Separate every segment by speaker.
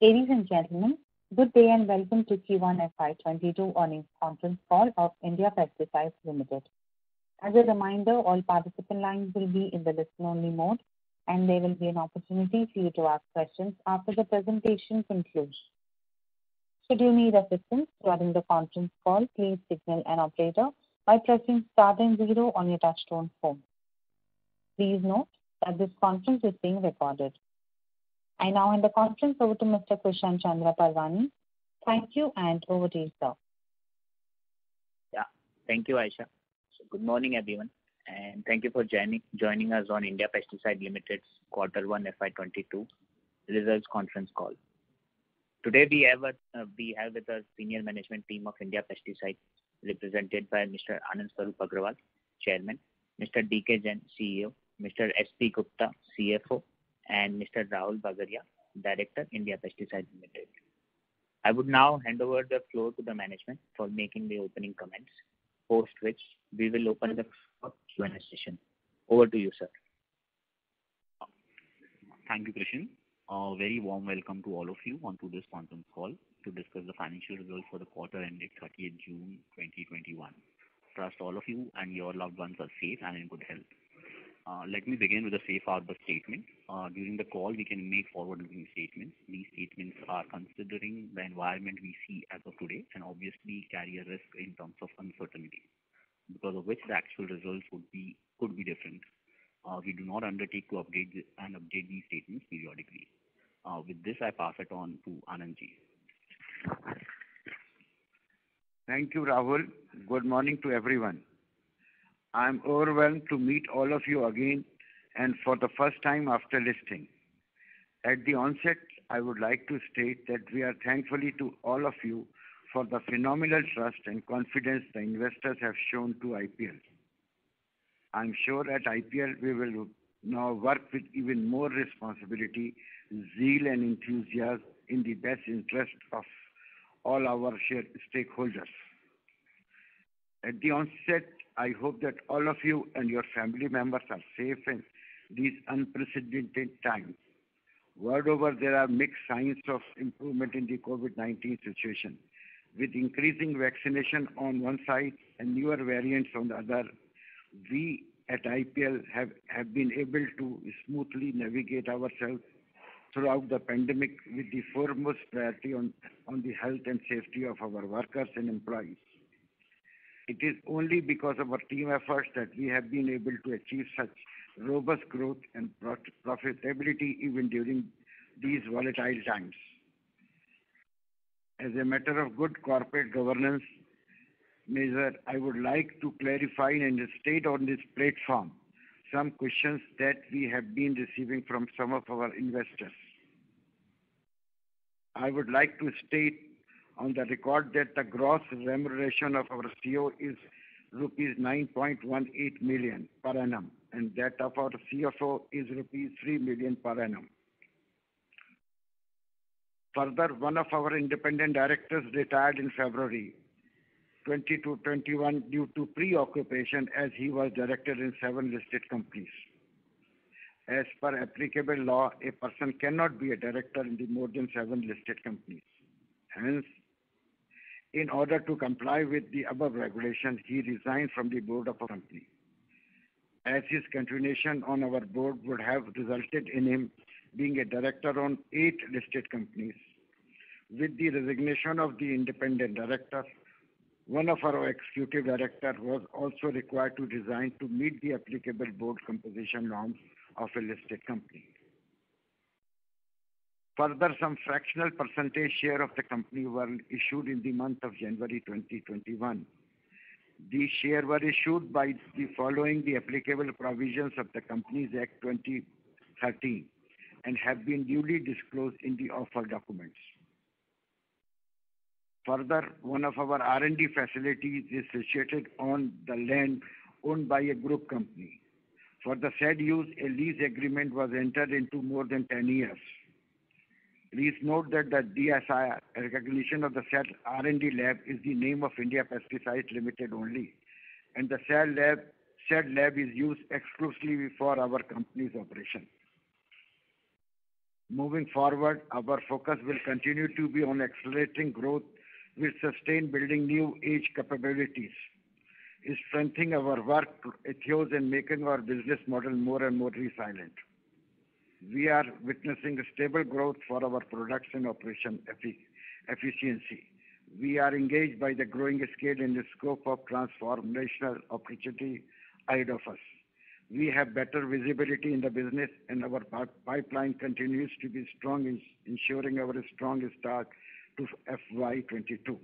Speaker 1: Ladies and gentlemen, good day and welcome to Q1 FY22 earnings conference call of India Pesticides Limited. As a reminder, all participant lines will be in the listen-only mode, and there will be an opportunity for you to ask questions after the presentation concludes. Should you need assistance during the conference call, please signal an operator by pressing star and 0 on your touchtone phone. Please note that this conference is being recorded. I now hand the conference over to Mr. Prashant Chandra Parwani. Thank you, and over to you, sir.
Speaker 2: Yeah, thank you, Aisha. So good morning, everyone, and thank you for joining us on India Pesticides Limited's Q1 FY22 results conference call. Today we have with us senior management team of India Pesticides, represented by Mr. Anand Swarup Agrawal, Chairman, Mr. D.K. Jain, CEO, Mr. S.P. Gupta, CFO, and Mr. Rahul Bagaria, Director, India Pesticides Limited. I would now hand over the floor to the management for making the opening comments, post which we will open the Q&A session. Over to you, sir.
Speaker 3: Thank you, Krishan. A very warm welcome to all of you onto this conference call to discuss the financial results for the quarter ending 30th June 2021. Trust all of you and your loved ones are safe and in good health. Let me begin with a safe harbor statement. During the call, we can make forward-looking statements. These statements are considering the environment we see as of today and obviously carry a risk in terms of uncertainty, because of which the actual results could be different. We do not undertake to update these statements periodically. With this, I pass it on to Anandji.
Speaker 4: Thank you, Rahul. Good morning to everyone. I am overwhelmed to meet all of you again and for the first time after listing. At the onset, I would like to state that we are thankfully to all of you for the phenomenal trust and confidence the investors have shown to IPL. I am sure at IPL we will now work with even more responsibility, zeal and enthusiasm in the best interest of all our stakeholders. At the onset, I hope that all of you and your family members are safe in these unprecedented times. World over, there are mixed signs of improvement in the COVID-19 situation. With increasing vaccination on one side and newer variants on the other, we at IPL have been able to smoothly navigate ourselves throughout the pandemic with the foremost priority on the health and safety of our workers and employees. It is only because of our team efforts that we have been able to achieve such robust growth and profitability even during these volatile times. As a matter of good corporate governance measure, I would like to clarify and state on this platform some questions that we have been receiving from some of our investors. I would like to state on the record that the gross remuneration of our CEO is rupees 9.18 million per annum, and that of our CFO is rupees 3 million per annum. Further, one of our independent directors retired in February 2021 due to preoccupation as he was director in 7 listed companies. As per applicable law, a person cannot be a director in the more than 7 listed companies. Hence, in order to comply with the above regulations, he resigned from the board of a company. As his continuation on our board would have resulted in him being a director on 8 listed companies. With the resignation of the independent director, one of our executive directors was also required to resign to meet the applicable board composition norms of a listed company. Further, some fractional percentage share of the company were issued in the month of January 2021. These shares were issued by following the applicable provisions of the Companies Act 2013 and have been duly disclosed in the offer documents. Further, one of our R&D facilities is situated on the land owned by a group company. For the said use, a lease agreement was entered into more than 10 years. Please note that the DSI recognition of the said R&D lab is the name of India Pesticides Limited only, and the said lab is used exclusively for our company's operation. Moving forward, our focus will continue to be on accelerating growth with sustained building new age capabilities, strengthening our work ethos and making our business model more and more resilient. We are witnessing a stable growth for our production operation efficiency. We are engaged by the growing scale and the scope of transformational opportunity ahead of us. We have better visibility in the business, and our pipeline continues to be strong, ensuring our strong start to FY22.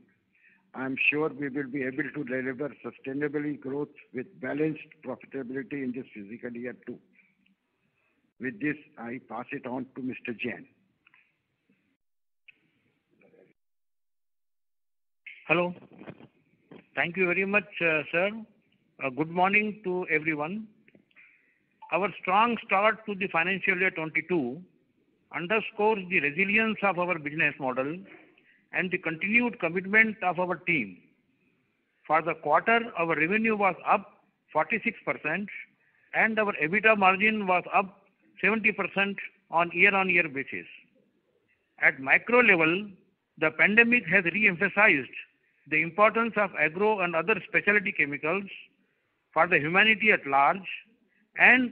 Speaker 4: I am sure we will be able to deliver sustainable growth with balanced profitability in this fiscal year too. With this, I pass it on to Mr. Jain.
Speaker 5: Hello. Thank you very much, sir. Good morning to everyone. Our strong start to the financial year 22 underscores the resilience of our business model and the continued commitment of our team. For the quarter, our revenue was up 46% and our EBITDA margin was up 70% on year-on-year basis. At micro level, the pandemic has re-emphasized the importance of agro and other specialty chemicals for the humanity at large, and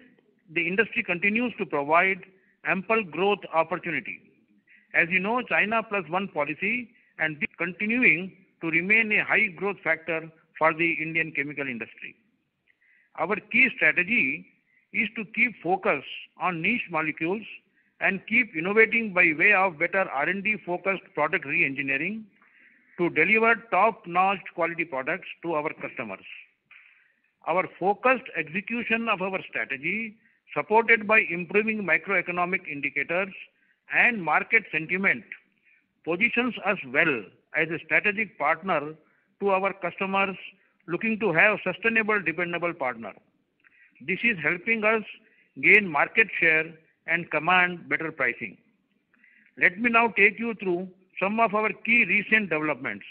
Speaker 5: the industry continues to provide ample growth opportunity. As you know, China Plus One policy and this continuing to remain a high growth factor for the Indian chemical industry. Our key strategy is to keep focus on niche molecules and keep innovating by way of better R&D focused product re-engineering to deliver top-notch quality products to our customers. Our focused execution of our strategy, supported by improving macroeconomic indicators and market sentiment, positions us well as a strategic partner to our customers looking to have sustainable, dependable partner. This is helping us gain market share and command better pricing. Let me now take you through some of our key recent developments.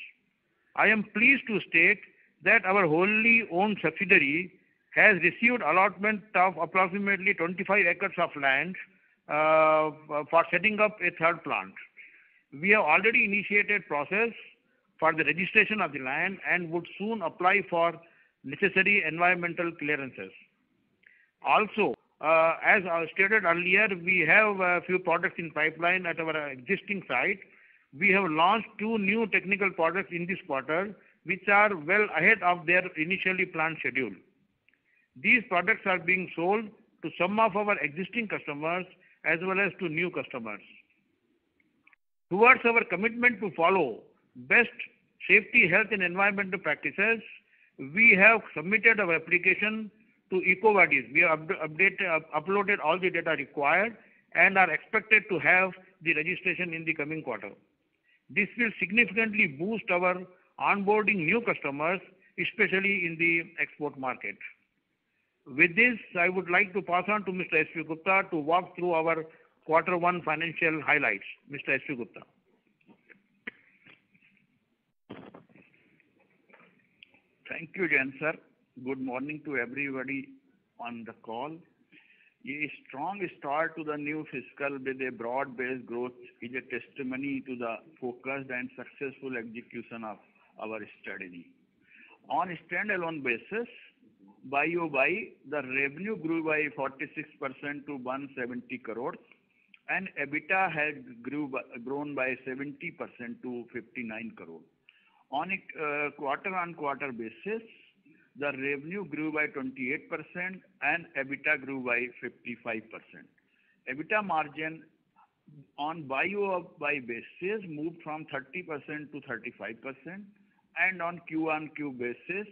Speaker 5: I am pleased to state that our wholly owned subsidiary has received allotment of approximately 25 acres of land for setting up a third plant. We have already initiated process for the registration of the land and would soon apply for necessary environmental clearances. Also, as I stated earlier, we have a few products in pipeline at our existing site. We have launched 2 new technical products in this quarter, which are well ahead of their initially planned schedule. These products are being sold to some of our existing customers as well as to new customers. Towards our commitment to follow best safety, health and environmental practices, we have submitted our application to EcoVadis. We have uploaded all the data required and are expected to have the registration in the coming quarter. This will significantly boost our onboarding new customers, especially in the export market. With this, I would like to pass on to Mr. S.P. Gupta to walk through our Q1 financial highlights. Mr. S.P. Gupta.
Speaker 6: Thank you, Jain sir. Good morning to everybody on the call. A strong start to the new fiscal with a broad-based growth is a testimony to the focused and successful execution of our strategy. On a standalone basis, YOY, the revenue grew by 46% to 170 crores and EBITDA had grown by 70% to 59 crores. On a quarter-on-quarter basis, the revenue grew by 28% and EBITDA grew by 55%. EBITDA margin on YOY basis moved from 30% to 35%, and on Q-on-Q basis,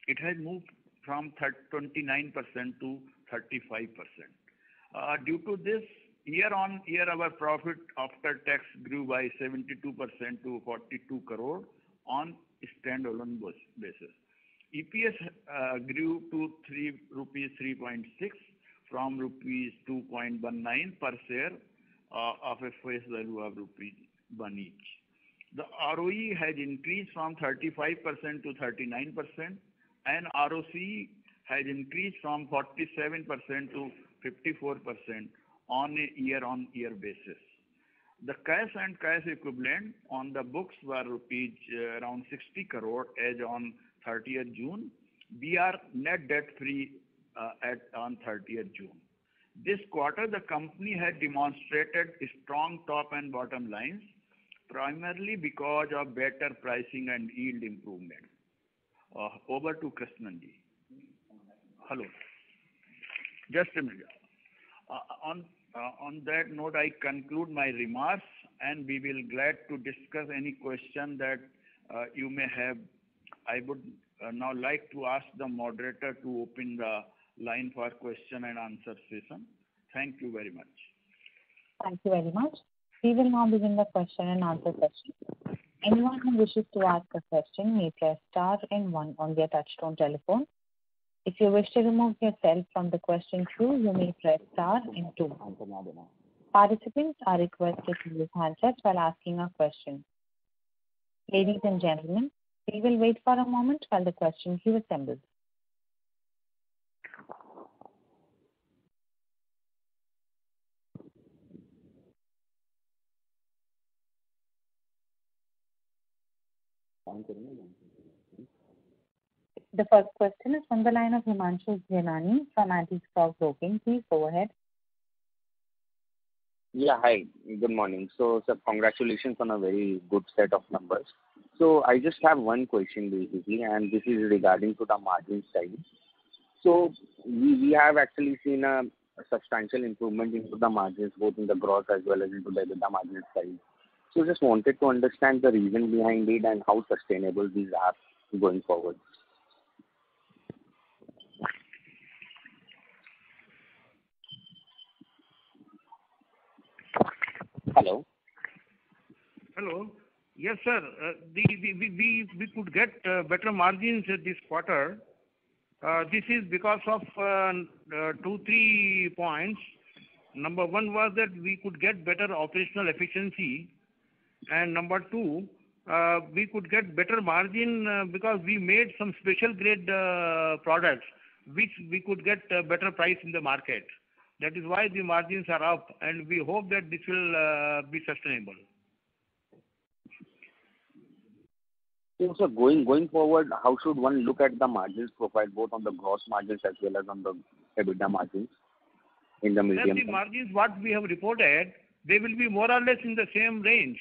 Speaker 6: it has moved from 29% to 35%. Due to this, year-on-year, our profit after tax grew by 72% to 42 crore on standalone basis. EPS grew to 3.6 rupees from rupees 2.19 per share of a face value of rupees 1 each. The ROE has increased from 35% to 39% and ROC has increased from 47% to 54% on a year-on-year basis. The cash and cash equivalent on the books were rupees around 60 crore as on 30th June. We are net debt free on 30th June. This quarter, the company had demonstrated strong top and bottom lines, primarily because of better pricing and yield improvement. Over to Krishnanji. Hello. Just a minute. On that note, I conclude my remarks, and we will glad to discuss any question that you may have. I would now like to ask the moderator to open the line for question and answer session. Thank you very much.
Speaker 1: Thank you very much. We will now begin the question and answer session. Anyone who wishes to ask a question may press star and one on their touchtone telephone. If you wish to remove yourself from the question queue, you may press star and two. Participants are requested to use handsets while asking a question. Ladies and gentlemen, we will wait for a moment while the question queue assembles. The first question is from the line of Himanshu Jainani from Antique Stock Broking. Please go ahead.
Speaker 7: Yeah, hi. Good morning. So, sir, congratulations on a very good set of numbers. So, I just have one question basically, and this is regarding to the margin side. So, we have actually seen a substantial improvement into the margins, both in the gross as well as into the EBITDA margin side. So, just wanted to understand the reason behind it and how sustainable these are going forward. Hello.
Speaker 5: Hello. Yes, sir. We could get better margins this quarter. This is because of 2-3 points. Number one was that we could get better operational efficiency, and number two, we could get better margin because we made some special grade products which we could get a better price in the market. That is why the margins are up, and we hope that this will be sustainable.
Speaker 7: So going forward, how should one look at the margins profile, both on the gross margins as well as on the EBITDA margins in the medium term?
Speaker 5: The margins what we have reported, they will be more or less in the same range.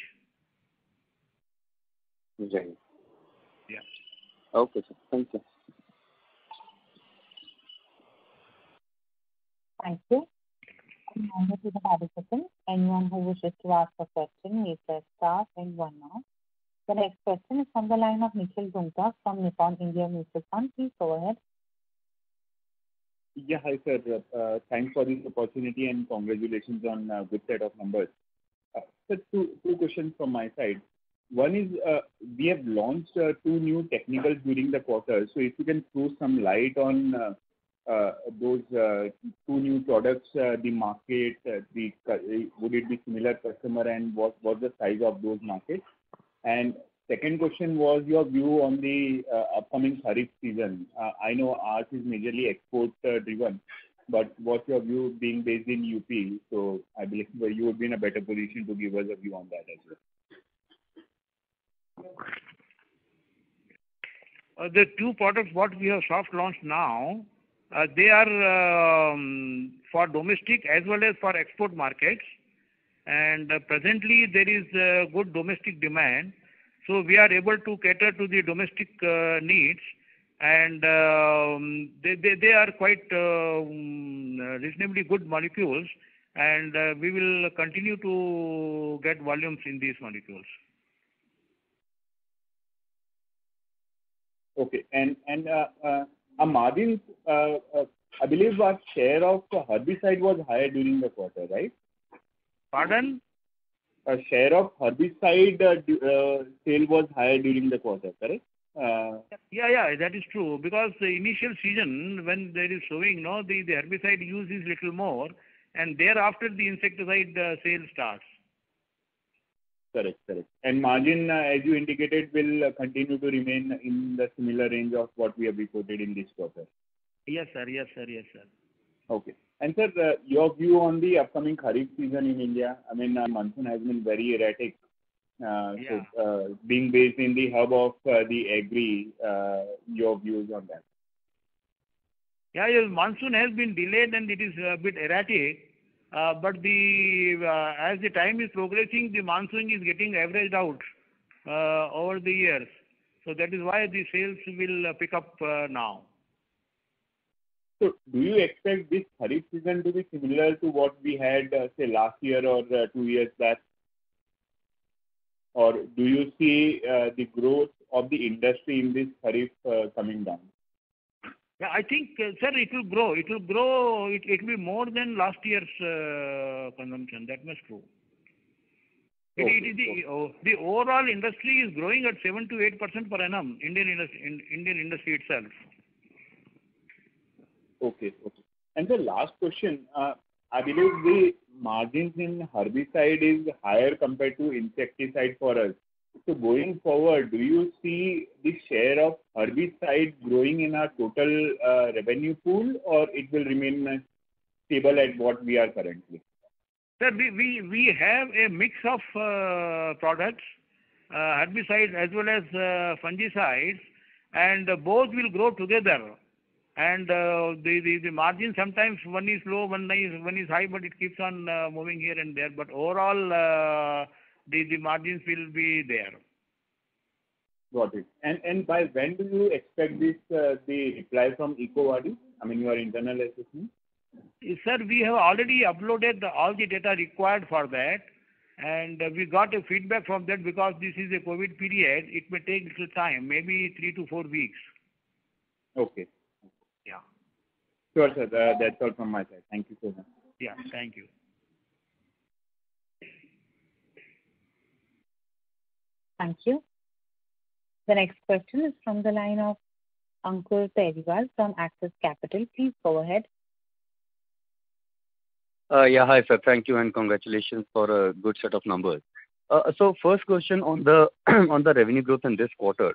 Speaker 7: Right.
Speaker 5: Yeah.
Speaker 7: Okay, sir. Thank you.
Speaker 1: Thank you. Reminder to the participants, anyone who wishes to ask a question may press star and one now. The next question is from the line of Nikhil Gupta from Nippon India Mutual Fund. Please go ahead.
Speaker 8: Yeah, hi sir. Thanks for this opportunity and congratulations on a good set of numbers. Sir, two questions from my side. One is we have launched 2 new technicals during the quarter. So if you can throw some light on those 2 new products, the market, would it be similar customer, and what's the size of those markets? And second question was your view on the upcoming Kharif season. I know ours is majorly export driven, but what's your view being based in UP? So I believe you would be in a better position to give us a view on that as well.
Speaker 5: The 2 products what we have soft launched now, they are for domestic as well as for export markets. And presently there is good domestic demand, so we are able to cater to the domestic needs, and they are quite reasonably good molecules, and we will continue to get volumes in these molecules.
Speaker 8: Okay, and our margins, I believe our share of herbicide was higher during the quarter, right?
Speaker 5: Pardon?
Speaker 8: A share of herbicide sale was higher during the quarter, correct?
Speaker 5: Yeah, that is true. Because the initial season, when there is sowing, the herbicide use is little more, and thereafter the insecticide sale starts.
Speaker 8: Correct. And margin, as you indicated, will continue to remain in the similar range of what we have reported in this quarter.
Speaker 5: Yes, sir.
Speaker 8: Okay. And sir, your view on the upcoming Kharif season in India? I mean, monsoon has been very erratic. So, being based in the hub of the agri, your views on that?
Speaker 5: Yeah, yes, monsoon has been delayed and it is a bit erratic. But as the time is progressing, the monsoon is getting averaged out over the years. So that is why the sales will pick up now.
Speaker 8: So do you expect this Kharif season to be similar to what we had, say, last year or 2 years back? Or do you see the growth of the industry in this Kharif coming down?
Speaker 5: Yeah, I think, sir, it will grow. It will grow. It will be more than last year's consumption. That much true. The overall industry is growing at 7 to 8% per annum. Indian industry itself.
Speaker 8: Okay. And the last question, I believe the margins in herbicide is higher compared to insecticide for us. So going forward, do you see the share of herbicide growing in our total revenue pool, or it will remain stable at what we are currently?
Speaker 5: Sir, we have a mix of products, herbicides as well as fungicides, and both will grow together. And the margin, sometimes one is low, one is high, but it keeps on moving here and there. But overall, the margins will be there.
Speaker 8: Got it. And by when do you expect this the reply from EcoVadis? I mean, your internal assessment?
Speaker 5: Sir, we have already uploaded all the data required for that, and we got a feedback from that. Because this is a COVID period, it may take little time, maybe 3 to 4 weeks.
Speaker 8: Okay.
Speaker 5: Yeah.
Speaker 8: Sure, sir. That's all from my side. Thank you so much.
Speaker 5: Yeah, thank you.
Speaker 1: Thank you. The next question is from the line of Ankur Periwal from Axis Capital. Please go ahead.
Speaker 9: Yeah, hi sir. Thank you and congratulations for a good set of numbers. So first question on the on the revenue growth in this quarter.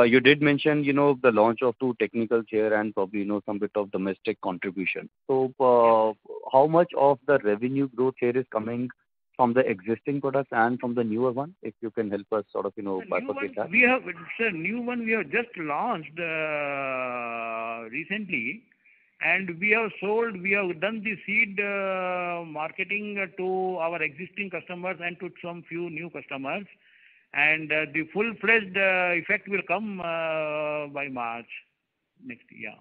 Speaker 9: You did mention, the launch of 2 technicals here and probably, some bit of domestic contribution. So how much of the revenue growth here is coming from the existing products and from the newer one? If you can help us sort of, bifurcate that.
Speaker 5: Sir, new one we have just launched recently, and we have done the seed marketing to our existing customers and to some few new customers. And the full-fledged effect will come by March next year.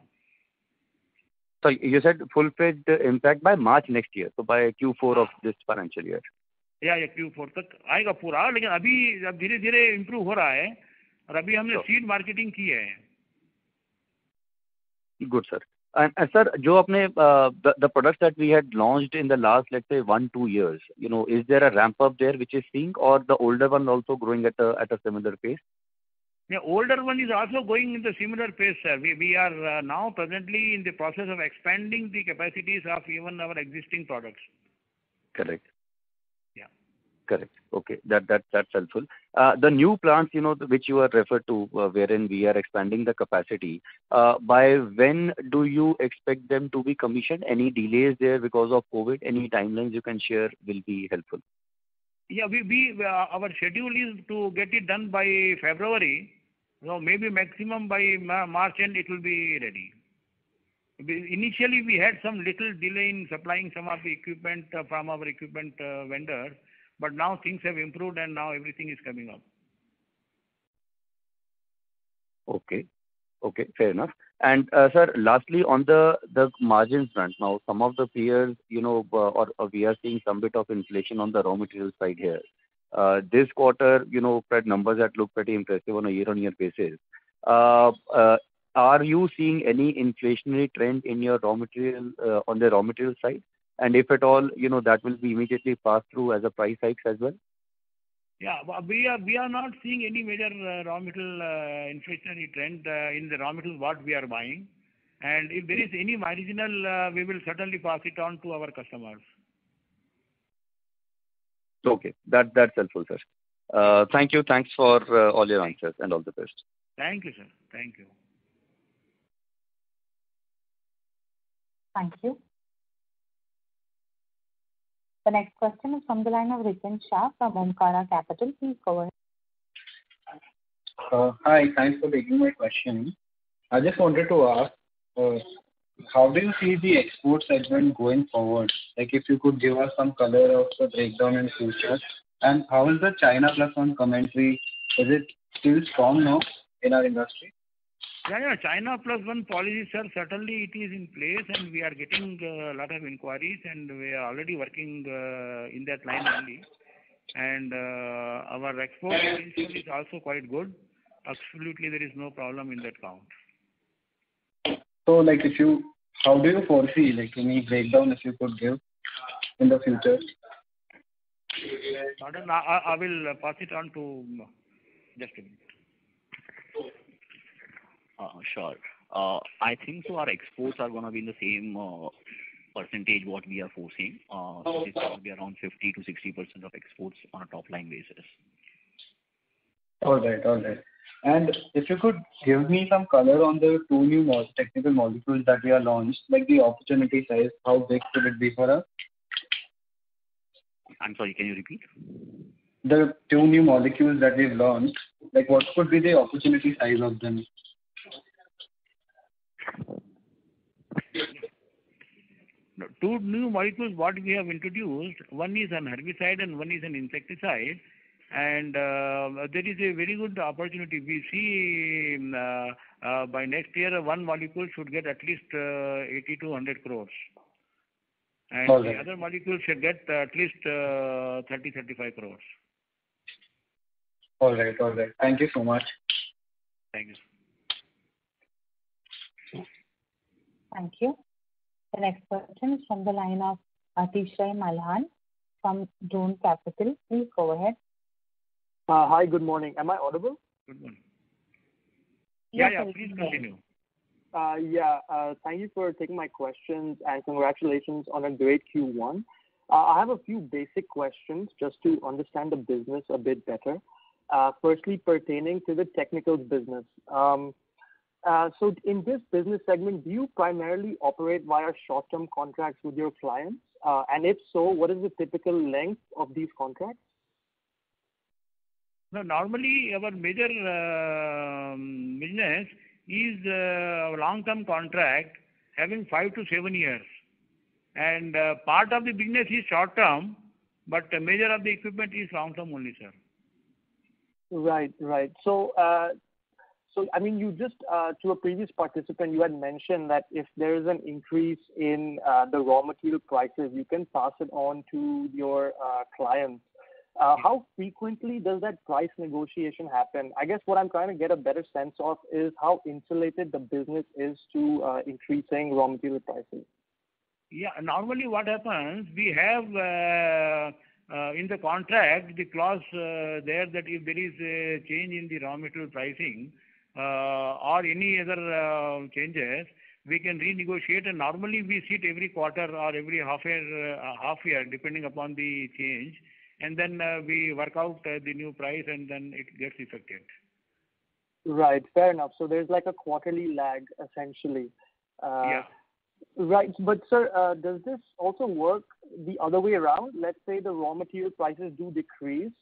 Speaker 9: So you said full-fledged impact by March next year, so by Q4 of this financial year.
Speaker 5: या Q4 तक आएगा पूरा, लेकिन अभी अब धीरे-धीरे improve हो रहा है और अभी हमने सीड मार्केटिंग की है.
Speaker 9: Good, sir. And sir, जो अपने the products that we had launched in the last, let's say 1-2 years, is there a ramp up there which is seeing, or the older one also growing at a similar pace?
Speaker 5: The older one is also going in the similar pace, sir. We are now presently in the process of expanding the capacities of even our existing products.
Speaker 9: Correct.
Speaker 5: Yeah.
Speaker 9: Correct. Okay. That's helpful. The new plants, which you are referred to, wherein we are expanding the capacity, by when do you expect them to be commissioned? Any delays there because of COVID? Any timelines you can share will be helpful.
Speaker 5: Yeah, our schedule is to get it done by February. So maybe maximum by March end it will be ready. Initially we had some little delay in supplying some of the equipment from our equipment vendors, but now things have improved and now everything is coming up.
Speaker 9: Okay, fair enough. And sir, lastly on the margins front, now some of the peers, or we are seeing some bit of inflation on the raw material side here. This quarter, numbers that look pretty impressive on a year-on-year basis. Are you seeing any inflationary trend in your raw material on the raw material side? And if at all, that will be immediately passed through as a price hikes as well?
Speaker 5: Yeah, we are not seeing any major raw material inflationary trend in the raw material what we are buying. And if there is any marginal, we will certainly pass it on to our customers.
Speaker 9: Okay, that's helpful, sir. Thank you. Thanks for all your answers and all the best.
Speaker 5: Thank you, sir. Thank you.
Speaker 1: Thank you. The next question is from the line of Rikin Shah from Omkara Capital. Please go ahead.
Speaker 10: Hi, thanks for taking my question. I just wanted to ask, how do you see the export segment going forward? Like, if you could give us some color of the breakdown in future, and how is the China Plus One commentary? Is it still strong now in our industry?
Speaker 5: Yeah, China Plus One policy, sir, certainly it is in place, and we are getting a lot of inquiries, and we are already working in that line only. And our export potential is also quite good. Absolutely, there is no problem in that count.
Speaker 10: So, like, how do you foresee, like, any breakdown if you could give in the future?
Speaker 5: Pardon, I will pass it on to just a minute.
Speaker 3: Sure. I think so our exports are going to be in the same percentage what we are foreseeing. It is going to be around 50 to 60% of exports on a top line basis.
Speaker 10: All right. And if you could give me some color on the two new technical molecules that we are launched, like the opportunity size, how big could it be for us?
Speaker 3: I'm sorry, can you repeat?
Speaker 10: The two new molecules that we've launched, like what could be the opportunity size of them?
Speaker 5: Two new molecules what we have introduced, one is an herbicide and one is an insecticide. And there is a very good opportunity. We see by next year, one molecule should get at least 80 to 100 crores. And the other molecule should get at least 30-35 crores.
Speaker 10: All right. Thank you so much.
Speaker 5: Thank you.
Speaker 1: Thank you. The next question is from the line of Atishay Malhan from Drone Capital. Please go ahead.
Speaker 11: Hi, good morning. Am I audible?
Speaker 5: Good morning.
Speaker 1: Yes,
Speaker 5: Yeah, please continue.
Speaker 11: Thank you for taking my questions and congratulations on a great Q1. I have a few basic questions just to understand the business a bit better. Firstly, pertaining to the technicals business. So in this business segment, do you primarily operate via short-term contracts with your clients? And if so, what is the typical length of these contracts?
Speaker 5: No, normally our major business is a long-term contract having 5 to 7 years. And part of the business is short-term, but the major of the equipment is long-term only, sir.
Speaker 11: Right. So I mean, you just, to a previous participant, you had mentioned that if there is an increase in the raw material prices, you can pass it on to your clients. How frequently does that price negotiation happen? I guess what I'm trying to get a better sense of is how insulated the business is to increasing raw material prices.
Speaker 5: Yeah, normally what happens, we have in the contract the clause there that if there is a change in the raw material pricing or any other changes, we can renegotiate, and normally we sit every quarter or every half year depending upon the change, and then we work out the new price and then it gets effected.
Speaker 11: Right, fair enough. So there's like a quarterly lag essentially.
Speaker 5: Yeah.
Speaker 11: Right, but sir, does this also work the other way around? Let's say the raw material prices do decrease.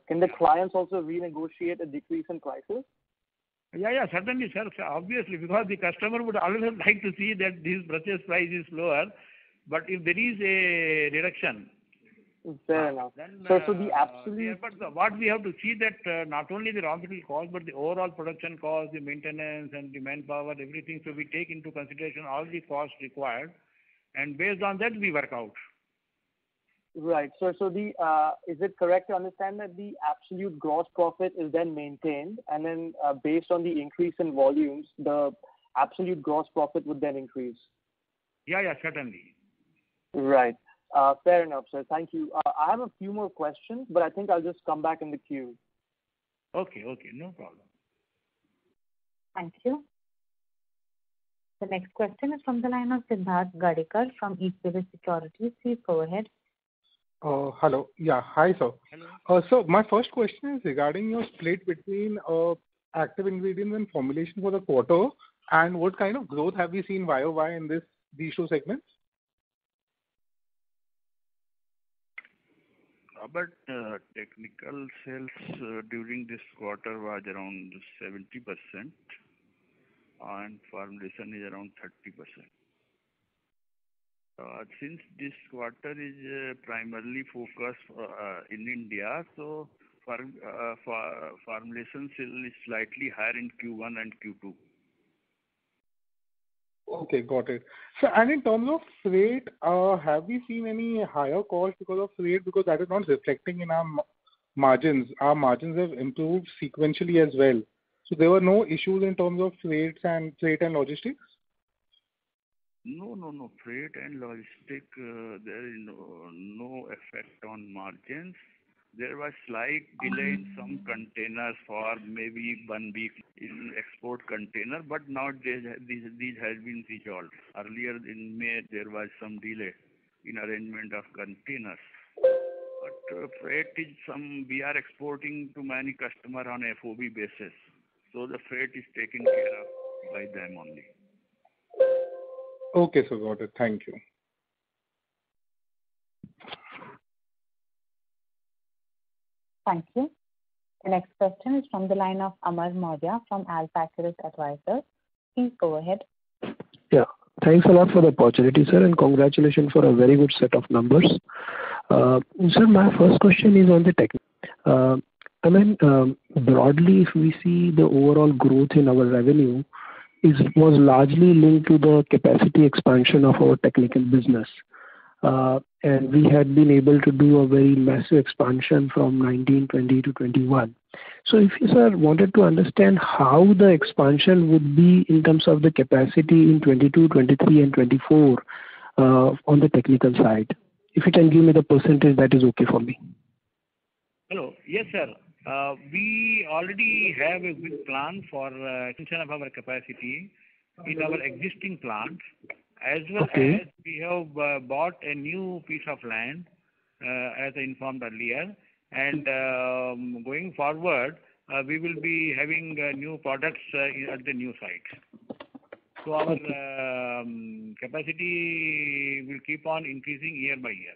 Speaker 11: Can the clients also renegotiate a decrease in prices?
Speaker 5: Yeah, certainly, sir. Obviously, because the customer would always like to see that this purchase price is lower, but if there is a reduction,
Speaker 11: fair enough.
Speaker 5: Then,
Speaker 11: so the absolute.
Speaker 5: But what we have to see that not only the raw material cost, but the overall production cost, the maintenance and the manpower, everything. So we take into consideration all the costs required, and based on that we work out.
Speaker 11: Right. So the is it correct to understand that the absolute gross profit is then maintained, and then based on the increase in volumes, the absolute gross profit would then increase?
Speaker 5: Yeah, certainly.
Speaker 11: Right. Fair enough, sir. Thank you. I have a few more questions, but I think I'll just come back in the queue.
Speaker 5: Okay, no problem.
Speaker 1: Thank you. The next question is from the line of Siddharth Gadekar from Equirus Securities. Please go ahead.
Speaker 12: Hello. Yeah. Hi, sir.
Speaker 5: Hello.
Speaker 12: So my first question is regarding your split between active ingredients and formulation for the quarter, and what kind of growth have we seen YOY in these two segments?
Speaker 6: But technical sales during this quarter was around 70%, and formulation is around 30%. Since this quarter is primarily focused in India, so formulation sale is slightly higher in Q1 and Q2.
Speaker 12: Okay, got it. So, and in terms of freight, have we seen any higher cost because of freight? Because that is not reflecting in our margins. Our margins have improved sequentially as well. So there were no issues in terms of freight and logistics?
Speaker 6: No. Freight and logistic, there is no effect on margins. There was slight delay in some containers for maybe 1 week in export container, but now these has been resolved. Earlier in May, there was some delay in arrangement of containers. But freight is we are exporting to many customers on FOB basis. So the freight is taken care of by them only.
Speaker 12: Okay, so got it. Thank you.
Speaker 1: Thank you. The next question is from the line of Amar Maurya from AlfAccurate Advisors. Please go ahead.
Speaker 13: Yeah. Thanks a lot for the opportunity, sir, and congratulations for a very good set of numbers. Sir, my first question is on the technical. Broadly, if we see the overall growth in our revenue was largely linked to the capacity expansion of our technical business. And we had been able to do a very massive expansion from 19, 20 to 21. So if you, sir, wanted to understand how the expansion would be in terms of the capacity in 22, 23 and 24 on the technical side. If you can give me the percentage, that is okay for me.
Speaker 5: Hello. Yes, sir. We already have a good plan for extension of our capacity in our existing plant, as well as we have bought a new piece of land, as I informed earlier, and going forward, we will be having new products at the new site. So our capacity will keep on increasing year by year.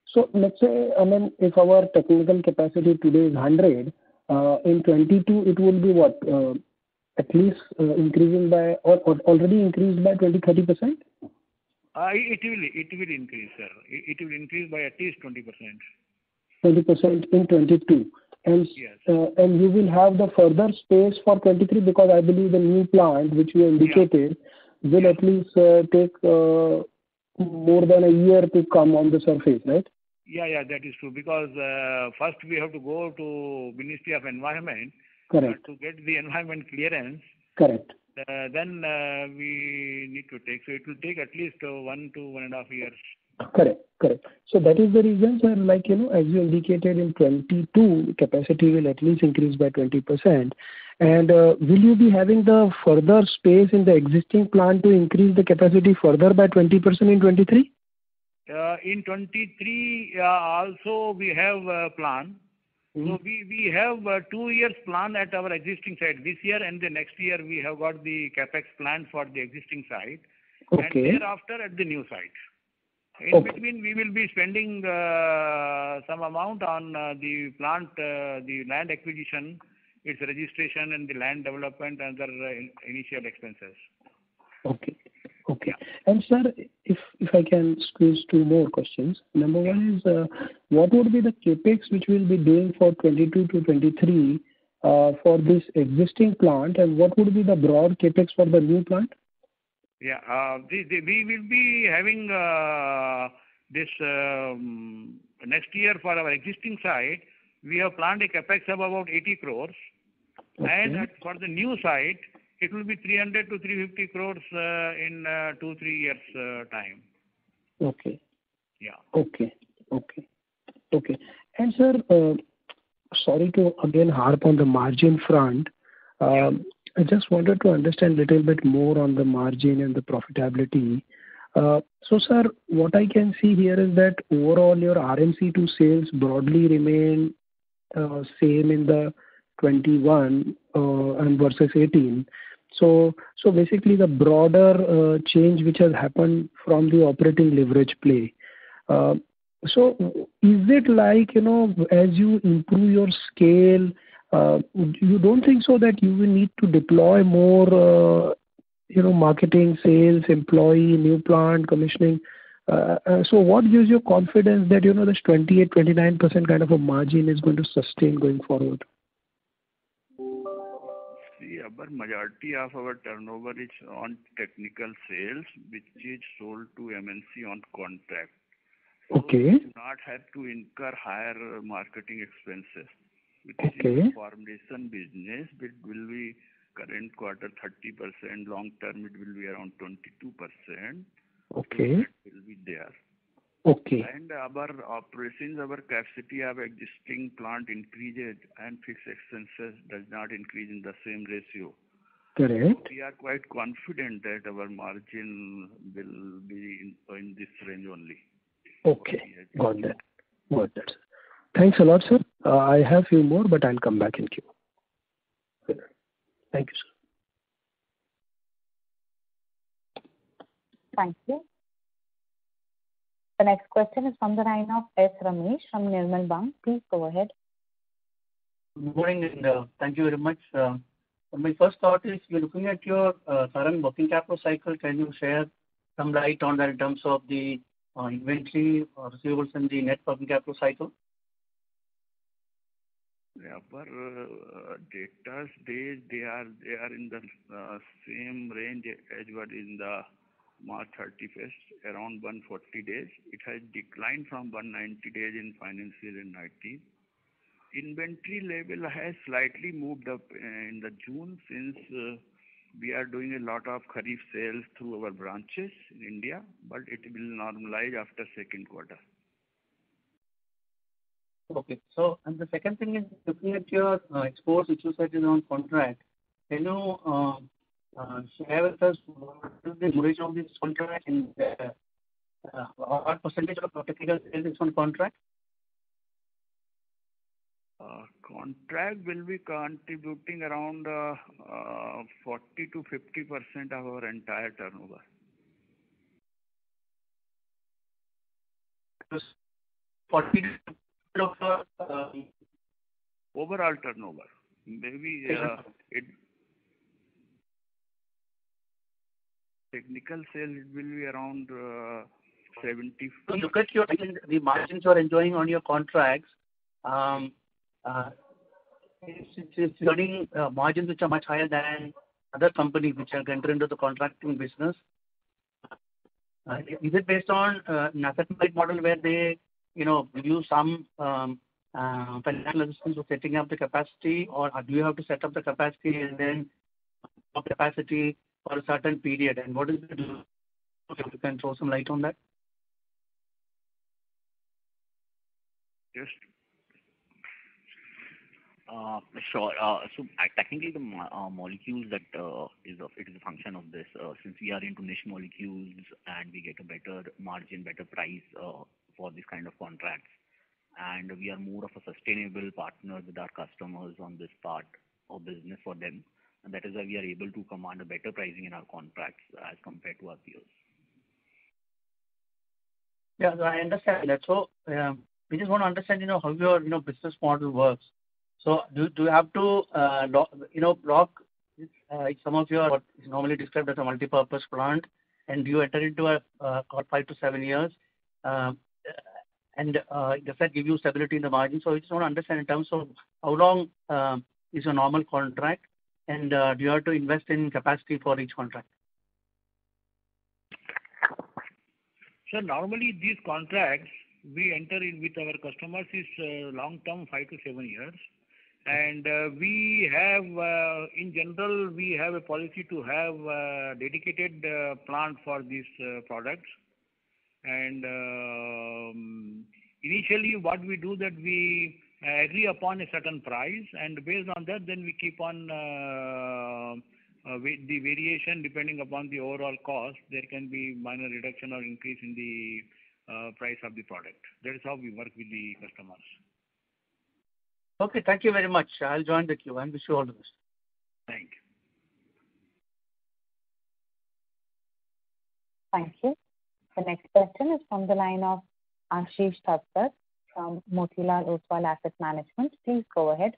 Speaker 13: So let's say, if our technical capacity today is 100, in 22 it will be what? At least increasing by, or already increased by 20-30%?
Speaker 5: It will increase, sir. It will increase by at least 20%.
Speaker 13: 20% in 22. And,
Speaker 5: yes.
Speaker 13: And you will have the further space for 23, because I believe the new plant, which you indicated, will at least take more than a year to come on the surface, right?
Speaker 5: Yeah, that is true. Because first we have to go to Ministry of Environment.
Speaker 13: Correct.
Speaker 5: To get the environment clearance.
Speaker 13: Correct.
Speaker 5: Then we need to take. So it will take at least 1 to 1.5 years.
Speaker 13: Correct. So that is the reason, sir, as you indicated in 22, capacity will at least increase by 20%. And will you be having the further space in the existing plant to increase the capacity further by 20% in 23?
Speaker 5: In 23, also we have a plan. So we have 2 years plan at our existing site. This year and the next year we have got the capex plan for the existing site.
Speaker 13: Okay.
Speaker 5: And thereafter at the new site. In between we will be spending some amount on the plant, the land acquisition, its registration and the land development and other initial expenses.
Speaker 13: Okay. And sir, if I can squeeze 2 more questions. Number one is, what would be the capex which we'll be doing for 22 to 23 for this existing plant, and what would be the broad capex for the new plant?
Speaker 5: Yeah, we will be having this next year for our existing site. We have planned a capex of about 80 crores, and for the new site, it will be 300 to 350 crores in 2-3 years time.
Speaker 13: Okay.
Speaker 5: Yeah.
Speaker 13: Okay. And sir, sorry to again harp on the margin front. I just wanted to understand a little bit more on the margin and the profitability. So sir, what I can see here is that overall your RMC to sales broadly remain same in the 21 and versus 18. So basically the broader change which has happened from the operating leverage play. So is it like, as you improve your scale, you don't think so that you will need to deploy more, marketing, sales, employee, new plant, commissioning? So what gives you confidence that, this 28%-29% kind of a margin is going to sustain going forward?
Speaker 6: See, our majority of our turnover is on technical sales, which is sold to MNC on contract.
Speaker 13: Okay.
Speaker 6: So we do not have to incur higher marketing expenses. Which is in formulation business, it will be current quarter 30%, long term it will be around 22%.
Speaker 13: Okay.
Speaker 6: So that will be there.
Speaker 13: Okay.
Speaker 6: And our operations, our capacity of existing plant increases and fixed expenses does not increase in the same ratio.
Speaker 13: Correct.
Speaker 6: So we are quite confident that our margin will be in this range only.
Speaker 13: Okay. Got that. Got that. Thanks a lot, sir. I have few more, but I'll come back in queue. Thank you, sir.
Speaker 1: Thank you. The next question is from the line of S. Ramesh from Nirmal Bang. Please go ahead.
Speaker 14: Good morning, and thank you very much. My first thought is, you're looking at your current working capital cycle. Can you share some light on that in terms of the inventory, receivables, and the net working capital cycle?
Speaker 6: Our debtors days, they are in the same range as what in the March 31st, around 140 days. It has declined from 190 days in financial year 19. Inventory level has slightly moved up in the June, since we are doing a lot of Kharif sales through our branches in India, but it will normalize after second quarter.
Speaker 14: Okay. So, and the second thing is, looking at your exports, which you said is on contract, can you share with us what is the duration of this contract, and what percentage of technical sales is on contract?
Speaker 6: Contract will be contributing around 40 to 50% of our entire turnover.
Speaker 14: 40
Speaker 6: overall turnover. Maybe technical sales, it will be around 70.
Speaker 14: So look at the margins you are enjoying on your contracts. It's earning margins which are much higher than other companies which are entered into the contracting business. Is it based on an asset-light model where they, give you some financial assistance for setting up the capacity, or do you have to set up the capacity and then capacity for a certain period? And what is it? If you can throw some light on that.
Speaker 6: Yes.
Speaker 3: Sure. So technically, the molecules that it is a function of this. Since we are into niche molecules and we get a better margin, better price for this kind of contracts, and we are more of a sustainable partner with our customers on this part of business for them, and that is why we are able to command a better pricing in our contracts as compared to our peers.
Speaker 14: Yeah, I understand that. So we just want to understand, how your business model works. So do you have to block some of your what is normally described as a multi-purpose plant, and you enter into a 5 to 7 years, and does that give you stability in the margin? So I just want to understand in terms of how long is a normal contract, and do you have to invest in capacity for each contract?
Speaker 5: So normally these contracts we enter in with our customers is long term, 5 to 7 years. And we have, in general, we have a policy to have a dedicated plant for these products. And initially what we do that we agree upon a certain price, and based on that then we keep on the variation depending upon the overall cost. There can be minor reduction or increase in the price of the product. That is how we work with the customers.
Speaker 14: Okay, thank you very much. I'll join the queue and wish you all the best.
Speaker 5: Thank you.
Speaker 1: Thank you. The next question is from the line of Ashish Thakkar from Motilal Oswal Asset Management. Please go ahead.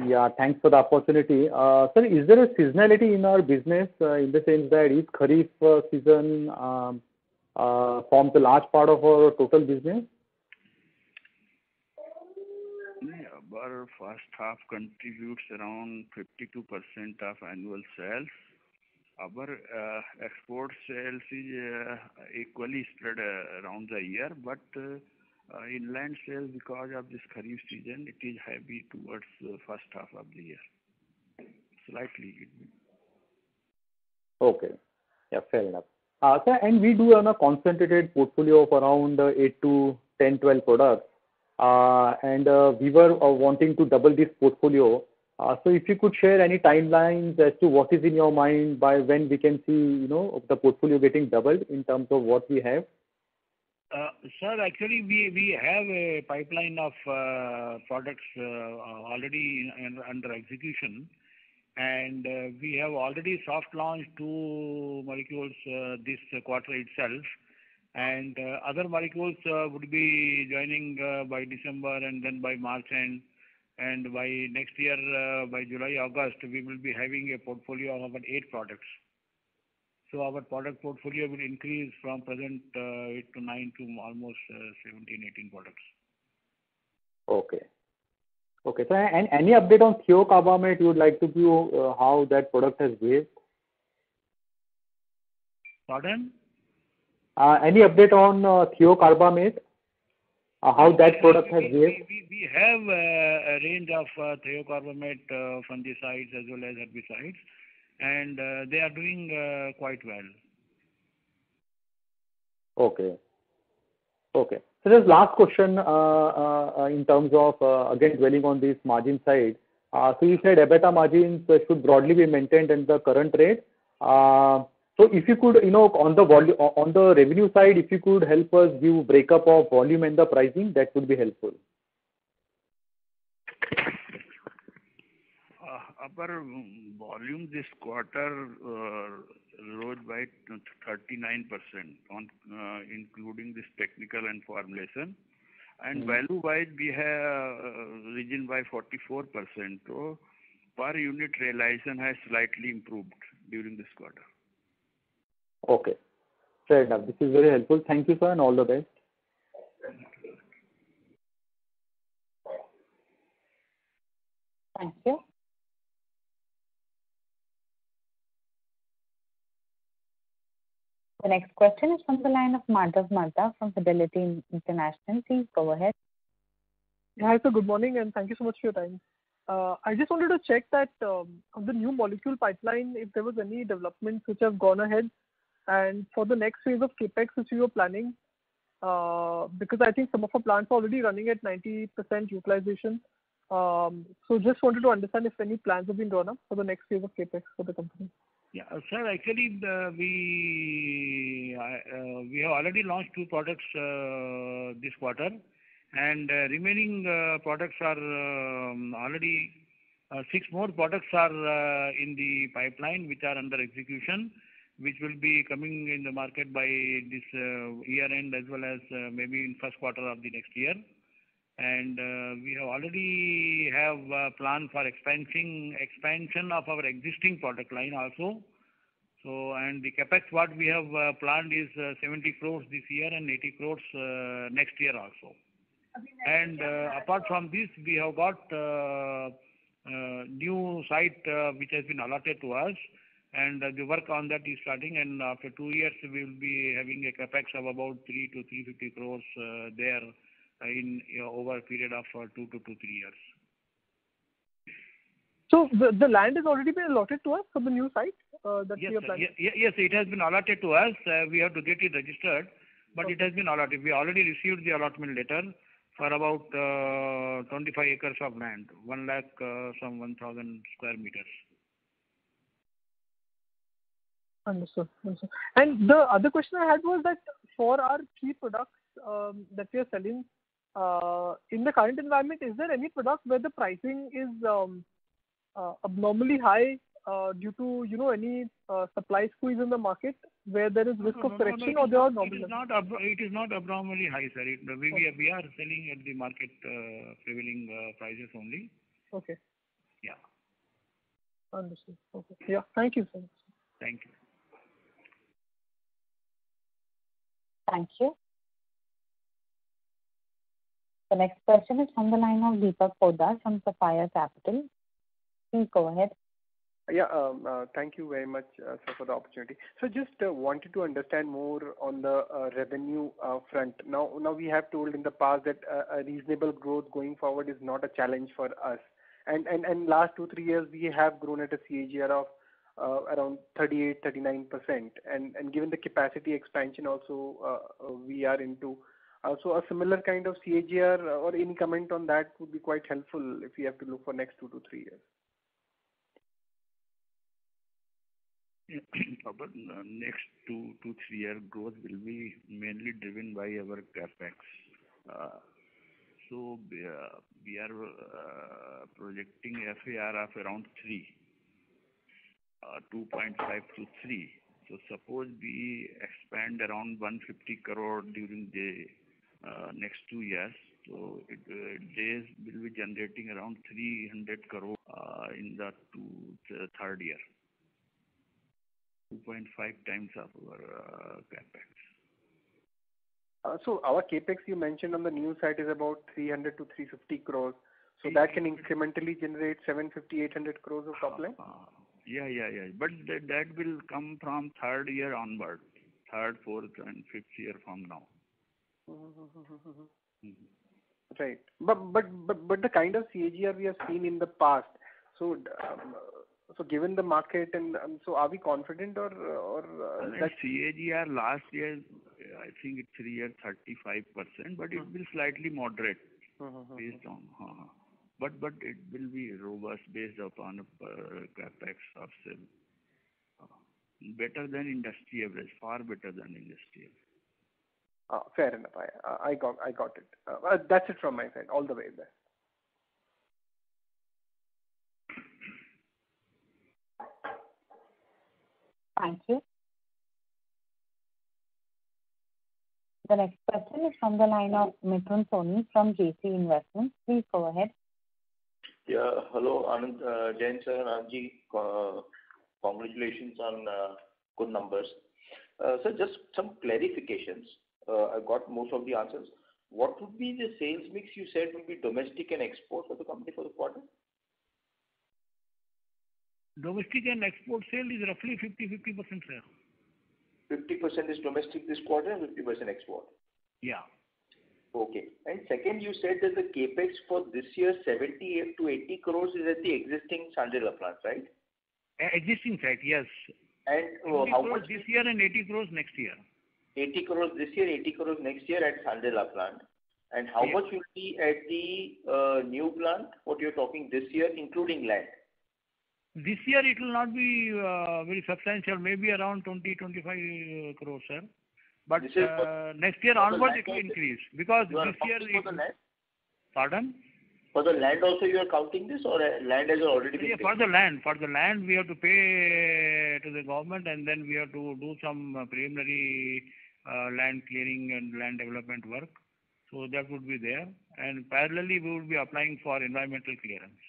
Speaker 15: Yeah, thanks for the opportunity. Sir, is there a seasonality in our business in the sense that each Kharif season forms a large part of our total business?
Speaker 6: Our first half contributes around 52% of annual sales. Our export sales is equally spread around the year, but inland sales, because of this Kharif season, it is heavy towards the first half of the year. Slightly.
Speaker 15: Okay. Yeah, fair enough. Sir, and we do have a concentrated portfolio of around 8 to 10, 12 products. And we were wanting to double this portfolio. So if you could share any timelines as to what is in your mind by when we can see, the portfolio getting doubled in terms of what we have.
Speaker 5: Sir, actually, we have a pipeline of products already under execution, and we have already soft launched 2 molecules this quarter itself, and other molecules would be joining by December and then by March end, and by next year, by July, August, we will be having a portfolio of about 8 products. So our product portfolio will increase from present 8 to 9 to almost 17, 18 products.
Speaker 15: Okay. Okay. So, and any update on thiocarbamate you would like to give how that product has behaved?
Speaker 5: Pardon?
Speaker 15: Any update on thiocarbamate? How that product has behaved?
Speaker 5: We have a range of thiocarbamate fungicides as well as herbicides, and they are doing quite well.
Speaker 15: Okay. Okay. So just last question in terms of, again, dwelling on this margin side. So you said EBITDA margins should broadly be maintained in the current rate. So if you could, on the revenue side, if you could help us give breakup of volume and the pricing, that would be helpful.
Speaker 6: Our volume this quarter rose by 39%, including this technical and formulation. And value-wise, we have risen by 44%. So per unit realization has slightly improved during this quarter.
Speaker 15: Okay. Fair enough. This is very helpful. Thank you, sir, and all the best.
Speaker 1: Thank you. The next question is from the line of Madhav Marda from Fidelity International. Please go ahead.
Speaker 11: Hi, sir. Good morning, and thank you so much for your time. I just wanted to check that on the new molecule pipeline, if there was any developments which have gone ahead, and for the next phase of capex which you were planning, because I think some of our plants are already running at 90% utilization. So just wanted to understand if any plans have been drawn up for the next phase of capex for the company.
Speaker 5: Yeah, sir. Actually, we have already launched 2 products this quarter, and remaining products are already 6 more products are in the pipeline which are under execution, which will be coming in the market by this year end as well as maybe in first quarter of the next year. And we have already have a plan for expansion of our existing product line also. So, and the capex what we have planned is 70 crores this year and 80 crores next year also. And apart from this, we have got new site which has been allotted to us, and the work on that is starting, and after 2 years we will be having a capex of about 3 to 350 crores there in over a period of 2 to 3 years.
Speaker 11: So the land has already been allotted to us for the new site that
Speaker 5: yes,
Speaker 11: we are planning?
Speaker 5: Yes, it has been allotted to us. We have to get it registered, but it has been allotted. We already received the allotment letter for about 25 acres of land, 1 lakh some 1,000 square meters.
Speaker 11: Understood. And the other question I had was that for our key products that we are selling in the current environment, is there any product where the pricing is abnormally high due to any supply squeeze in the market where there is risk of correction, or
Speaker 5: it
Speaker 11: they are
Speaker 5: is
Speaker 11: normal?
Speaker 5: It is not abnormally high, sir. We are selling at the market prevailing prices only.
Speaker 11: Okay.
Speaker 5: Yeah.
Speaker 11: Understood. Okay. Yeah. Thank you, sir.
Speaker 5: Thank you.
Speaker 1: Thank you. The next question is from the line of Deepak Poddar from Sapphire Capital. Please go ahead.
Speaker 16: Yeah, thank you very much, sir, for the opportunity. So just wanted to understand more on the revenue front. Now we have told in the past that a reasonable growth going forward is not a challenge for us. And last 2-3 years we have grown at a CAGR of around 38-39%. And given the capacity expansion also we are into. So a similar kind of CAGR or any comment on that would be quite helpful if we have to look for next 2 to 3 years.
Speaker 6: Our next 2 to 3 year growth will be mainly driven by our capex. So we are projecting FAR of around 3, 2.5 to 3. So suppose we expand around 150 crore during the next 2 years. So days will be generating around 300 crore in the third year. 2.5 times of our capex.
Speaker 16: So our capex you mentioned on the new site is about 300 to 350 crores. So that can incrementally generate 750-800 crores of top line?
Speaker 6: Yeah. But that will come from third year onward. Third, fourth and fifth year from now.
Speaker 16: Right. But the kind of CAGR we have seen in the past, so given the market and so are we confident or
Speaker 6: that CAGR last year I think it's 3 years 35%, but it will slightly moderate based on but it will be robust based upon capex of better than industry average, far better than industry average.
Speaker 16: Fair enough. I got it. That's it from my side. All the way there.
Speaker 1: Thank you. The next question is from the line of Mithun Soni from JC Investments. Please go ahead.
Speaker 17: Yeah. Hello, Anand, Jain sir, Anandji. Congratulations on good numbers. So just some clarifications. I got most of the answers. What would be the sales mix you said will be domestic and export for the company for the quarter?
Speaker 5: Domestic and export sale is roughly 50%, sir.
Speaker 17: 50% is domestic this quarter and 50% export?
Speaker 5: Yeah.
Speaker 17: Okay. And second, you said that the capex for this year, 70 to 80 crores is at the existing Sandila plant, right?
Speaker 5: Existing site, yes.
Speaker 17: And how much
Speaker 5: this year and 80 crores next year?
Speaker 17: 80 crores this year, 80 crores next year at Sandila plant. And how much will be at the new plant, what you're talking this year, including land?
Speaker 5: This year it will not be very substantial, maybe around 20-25 crores, sir. But next year onwards it will increase because this year.
Speaker 17: For the land?
Speaker 5: Pardon?
Speaker 17: For the land also you are counting this, or land has already been paid?
Speaker 5: For the land we have to pay to the government, and then we have to do some preliminary land clearing and land development work. So that would be there. And parallelly we will be applying for environmental clearance.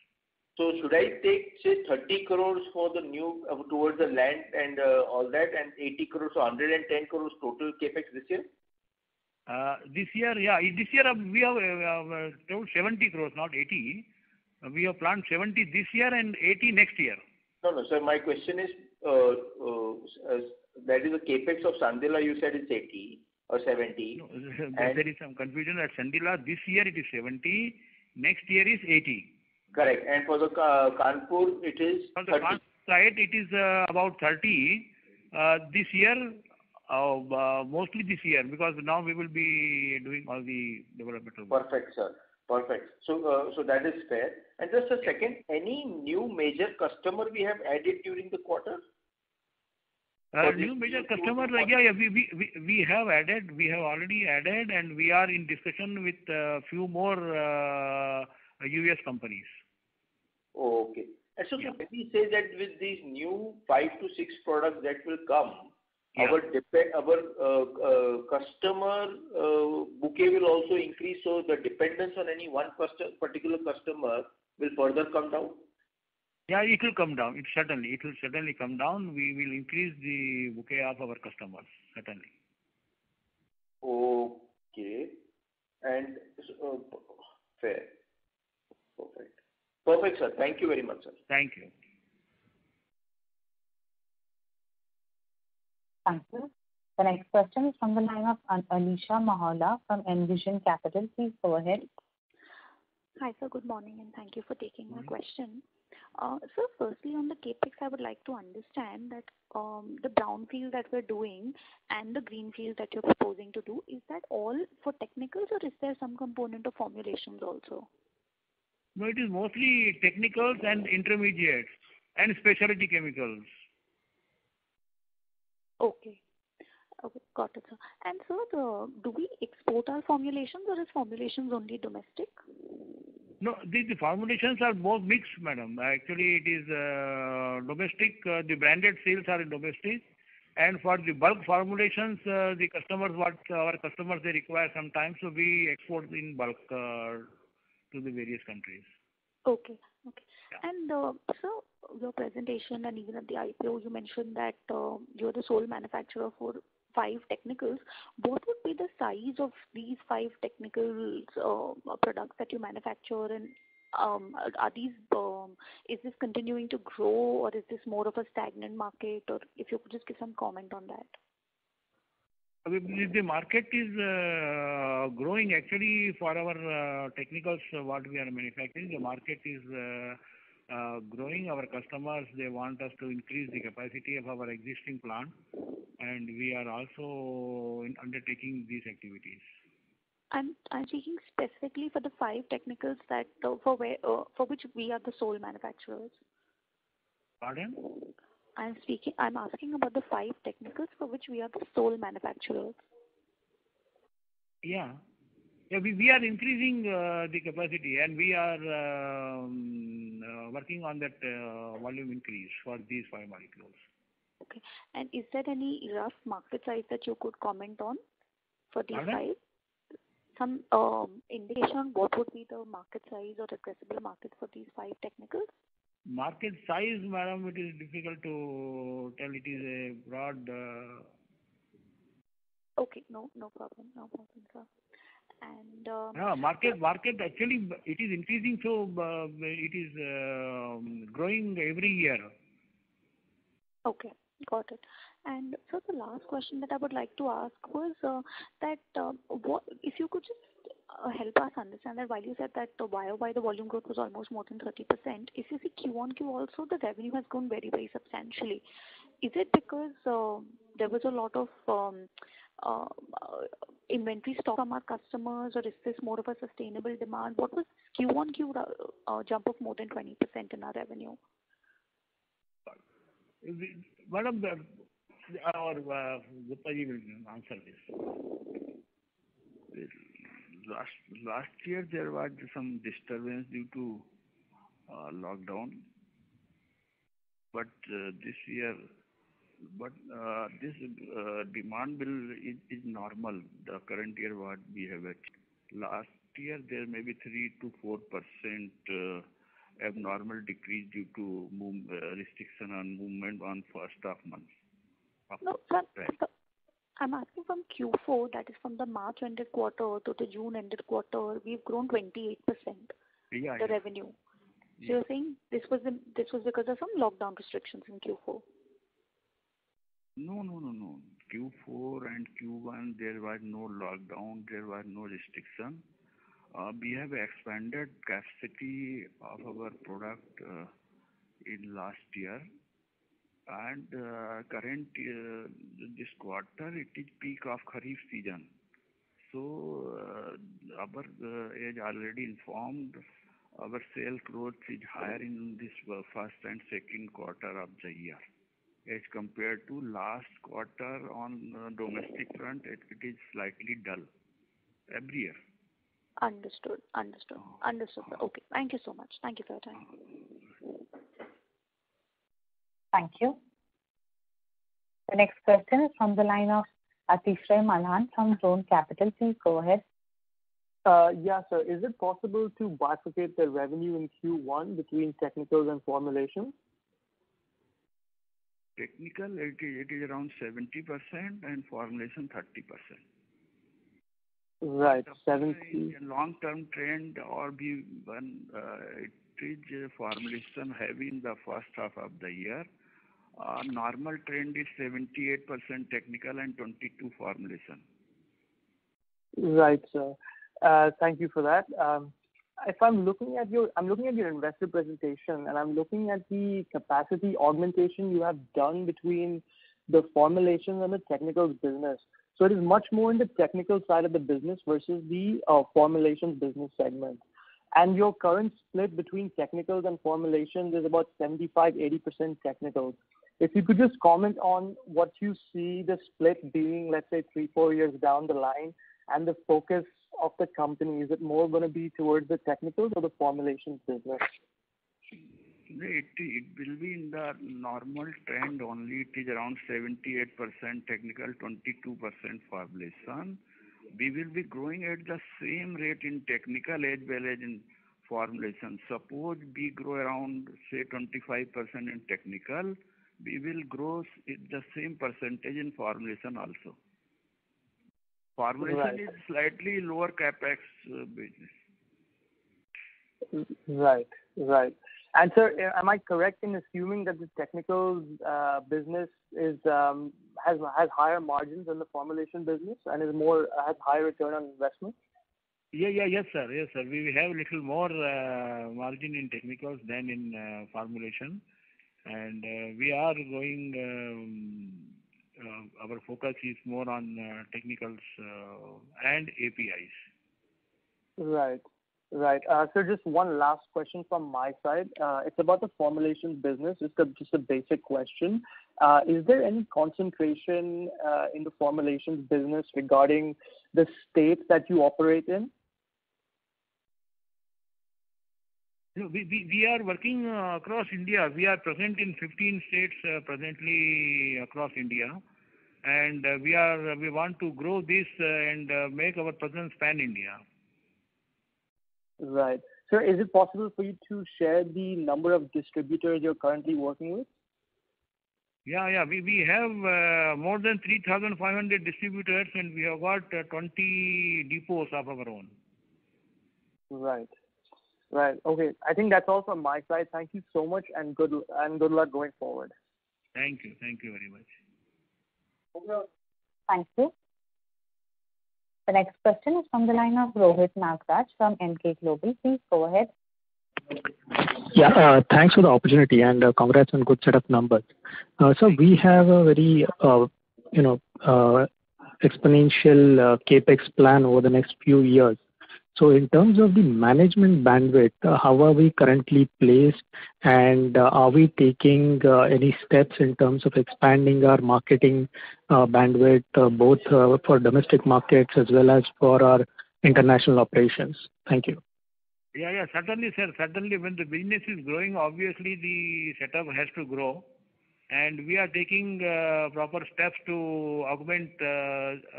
Speaker 17: So should I take, say, 30 crores for the new, towards the land and all that, and 80 crores, so 110 crores total capex this year?
Speaker 5: This year, yeah. This year we have told 70 crores, not 80. We have planned 70 this year and 80 next year.
Speaker 17: No, sir. My question is, that is the capex of Sandila, you said it's 80 or 70.
Speaker 5: No, there is some confusion at Sandila. This year it is 70, next year is 80.
Speaker 17: Correct. And for the Kanpur, it is 30.
Speaker 5: For the Kanpur side, it is about 30 this year, mostly this year, because now we will be doing all the developmental work.
Speaker 17: Perfect, sir. Perfect. So that is fair. And just a second, any new major customer we have added during the quarter?
Speaker 5: New major customer, we have added, we have already added, and we are in discussion with few more US companies.
Speaker 17: Okay. And so when we say that with these new 5 to 6 products that will come, our customer bouquet will also increase, so the dependence on any one particular customer will further come down?
Speaker 5: Yeah, it will come down. It will certainly come down. We will increase the bouquet of our customers, certainly.
Speaker 17: Okay. And fair. Perfect, sir. Thank you very much, sir.
Speaker 5: Thank you.
Speaker 1: Thank you. The next question is from the line of Alisha Mahawla from Envision Capital. Please go ahead.
Speaker 18: Hi, sir. Good morning, and thank you for taking my question. Sir, firstly, on the CapEx, I would like to understand that the brownfield that we're doing and the greenfield that you're proposing to do, is that all for technicals, or is there some component of formulations also?
Speaker 5: No, it is mostly technicals and intermediates and specialty chemicals.
Speaker 18: Okay. Okay, got it, sir. And sir, do we export our formulations, or is formulations only domestic?
Speaker 5: No, the formulations are both mixed, madam. Actually, it is domestic. The branded sales are domestic, and for the bulk formulations, our customers they require sometimes, so we export in bulk to the various countries.
Speaker 18: Okay. Okay. Yeah. And sir, your presentation and even at the IPO, you mentioned that you're the sole manufacturer for 5 technicals. What would be the size of these 5 technical products that you manufacture, and are these is this continuing to grow, or is this more of a stagnant market, or if you could just give some comment on that?
Speaker 5: The market is growing actually for our technicals, what we are manufacturing. The market is growing. Our customers, they want us to increase the capacity of our existing plant, and we are also undertaking these activities.
Speaker 18: I'm speaking specifically for the 5 technicals that for which we are the sole manufacturers.
Speaker 5: Pardon?
Speaker 18: I'm asking about the 5 technicals for which we are the sole manufacturers.
Speaker 5: Yeah. Yeah, we are increasing the capacity, and we are working on that volume increase for these 5 molecules.
Speaker 18: Okay. And is there any rough market size that you could comment on for these 5? Some indication on what would be the market size or addressable market for these 5 technicals?
Speaker 5: Market size, madam, it is difficult to tell. It is a broad.
Speaker 18: Okay, no problem, sir. And
Speaker 5: market actually it is increasing, so it is growing every year.
Speaker 18: Okay, got it. And so the last question that I would like to ask was that what if you could just help us understand that while you said that the YOY the volume growth was almost more than 30%, if you see Q on Q also the revenue has grown very, very substantially. Is it because there was a lot of inventory stock from our customers, or is this more of a sustainable demand? What was Q on Q jump of more than 20% in our revenue?
Speaker 5: Madam, our Guptaji will answer this. Last year there was some disturbance due to lockdown, but this year, this demand is normal. The current year what we have achieved. Last year there may be 3 to 4% abnormal decrease due to restriction on movement on first of month.
Speaker 18: No, sir. I'm asking from Q4, that is from the March ended quarter to the June ended quarter, we've grown 28%. The revenue. So you're saying this was because of some lockdown restrictions in Q4?
Speaker 5: No. Q4 and Q1 there was no lockdown, there was no restriction. We have expanded capacity of our product in last year, and current this quarter it is peak of Kharif season. So our as already informed, our sales growth is higher in this first and second quarter of the year as compared to last quarter. On domestic front it is slightly dull every year.
Speaker 18: Understood. Okay. Thank you so much. Thank you for your time.
Speaker 1: Thank you. The next question is from the line of Atishay Malhan from Zone Capital. Please go ahead.
Speaker 11: Yeah, sir. Is it possible to bifurcate the revenue in Q1 between technicals and formulations?
Speaker 6: Technical, it is around 70% and formulation 30%.
Speaker 11: Right, 70.
Speaker 6: Long-term trend or be when it is formulation heavy in the first half of the year. Normal trend is 78% technical and 22 formulation.
Speaker 11: Right, sir. Thank you for that. If I'm looking at your investor presentation and I'm looking at the capacity augmentation you have done between the formulations and the technicals business. So it is much more in the technical side of the business versus the formulations business segment. And your current split between technicals and formulations is about 75-80% technicals. If you could just comment on what you see the split being, let's say 3-4 years down the line, and the focus of the company, is it more going to be towards the technicals or the formulations business?
Speaker 6: It will be in the normal trend only. It is around 78% technical, 22% formulation. We will be growing at the same rate in technical as well as in formulation. Suppose we grow around, say, 25% in technical, we will grow the same percentage in formulation also. Formulation is slightly lower capex business.
Speaker 11: Right. And sir, am I correct in assuming that the technical business is has higher margins than the formulation business and is has higher return on investment?
Speaker 5: Yes, sir. We have little more margin in technicals than in formulation, and we are going. Our focus is more on technicals and APIs.
Speaker 11: Right. Sir, just one last question from my side. It's about the formulation business. Just a basic question. Is there any concentration in the formulations business regarding the states that you operate in?
Speaker 5: No, we are working across India. We are present in 15 states presently across India, and we want to grow this and make our presence pan-India.
Speaker 11: Right. Sir, is it possible for you to share the number of distributors you're currently working with?
Speaker 5: Yeah. We have more than 3,500 distributors, and we have got 20 depots of our own.
Speaker 11: Right. Okay. I think that's all from my side. Thank you so much, and good luck going forward.
Speaker 5: Thank you very much.
Speaker 1: Thank you. The next question is from the line of Rohit Nagraj from Emkay Global. Please go ahead.
Speaker 13: Yeah, thanks for the opportunity and congrats on good set of numbers. So we have a very exponential capex plan over the next few years. So in terms of the management bandwidth, how are we currently placed, and are we taking any steps in terms of expanding our marketing bandwidth, both for domestic markets as well as for our international operations? Thank you.
Speaker 5: Yeah, certainly, sir. Certainly, when the business is growing, obviously the setup has to grow, and we are taking proper steps to augment